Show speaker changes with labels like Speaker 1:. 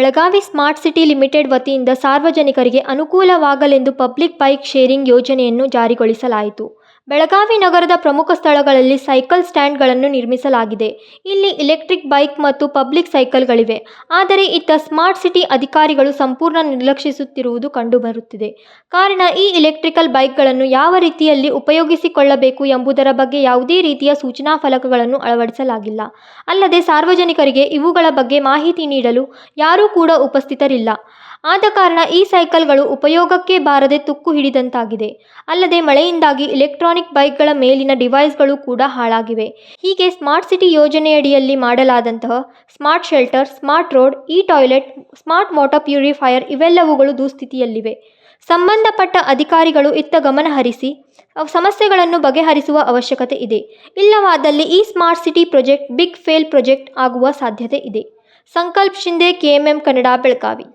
Speaker 1: Belagavi smart city limited ವತಿಯಿಂದ ಸಾರ್ವಜನಿಕರಿಗೆ ಅನುಕೂಲವಾಗಲೆಂದು public bike sharing ಯೋಜನೆಯನ್ನು ಜಾರಿಗೊಳಿಸಲಾಯಿತು. ಬೆಳಗಾವಿ ನಗರದ ಪ್ರಮುಖ ಸ್ಥಳಗಳಲ್ಲಿ ಸೈಕಲ್ ಸ್ಟ್ಯಾಂಡ್ಗಳನ್ನು ನಿರ್ಮಿಸಲಾಗಿದೆ. ಇಲ್ಲಿ ಎಲೆಕ್ಟ್ರಿಕ್ ಬೈಕ್ ಮತ್ತು ಪಬ್ಲಿಕ್ ಸೈಕಲ್ಗಳಿವೆ. ಆದರೆ ಇತ್ತ ಸ್ಮಾರ್ಟ್ ಸಿಟಿ ಅಧಿಕಾರಿಗಳು ಸಂಪೂರ್ಣ ನಿರ್ಲಕ್ಷಿಸುತ್ತಿರುವುದು ಕಂಡುಬರುತ್ತಿದೆ. ಕಾರಣ ಈ ಎಲೆಕ್ಟ್ರಿಕಲ್ ಬೈಕ್ಗಳನ್ನು ಯಾವ ರೀತಿಯಲ್ಲಿ ಉಪಯೋಗಿಸಿಕೊಳ್ಳಬೇಕು ಎಂಬುದರ ಬಗ್ಗೆ ಯಾವುದೇ ರೀತಿಯ ಸೂಚನಾ ಫಲಕಗಳನ್ನು ಅಳವಡಿಸಲಾಗಿಲ್ಲ. ಅಲ್ಲದೆ ಸಾರ್ವಜನಿಕರಿಗೆ ಇವುಗಳ ಬಗ್ಗೆ ಮಾಹಿತಿ ನೀಡಲು ಯಾರೂ ಕೂಡ ಉಪಸ್ಥಿತರಿಲ್ಲ. ಆದ ಕಾರಣ ಈ ಸೈಕಲ್ಗಳು ಉಪಯೋಗಕ್ಕೆ ಬಾರದೆ ತುಕ್ಕು ಹಿಡಿದಂತಾಗಿದೆ. ಅಲ್ಲದೆ ಮಳೆಯಿಂದಾಗಿ ಎಲೆಕ್ಟ್ರಾನಿಕ್ ಬೈಕ್ಗಳ ಮೇಲಿನ ಡಿವೈಸ್ಗಳು ಕೂಡ ಹಾಳಾಗಿವೆ. ಹೀಗೆ ಸ್ಮಾರ್ಟ್ ಸಿಟಿ ಯೋಜನೆಯಡಿಯಲ್ಲಿ ಮಾಡಲಾದಂತಹ smart shelter, smart road, e toilet, smart water purifier ಇವೆಲ್ಲವುಗಳು ದುಸ್ಥಿತಿಯಲ್ಲಿವೆ. ಸಂಬಂಧಪಟ್ಟ ಅಧಿಕಾರಿಗಳು ಇತ್ತ ಗಮನ ಹರಿಸಿ ಸಮಸ್ಯೆಗಳನ್ನು ಬಗೆಹರಿಸುವ ಅವಶ್ಯಕತೆ ಇದೆ. ಇಲ್ಲವಾದಲ್ಲಿ ಈ smart city project big fail project ಆಗುವ ಸಾಧ್ಯತೆ ಇದೆ. ಸಂಕಲ್ಪ ಶಿಂದೆ, KMM ಕನ್ನಡ, ಬೆಳಗಾವಿ.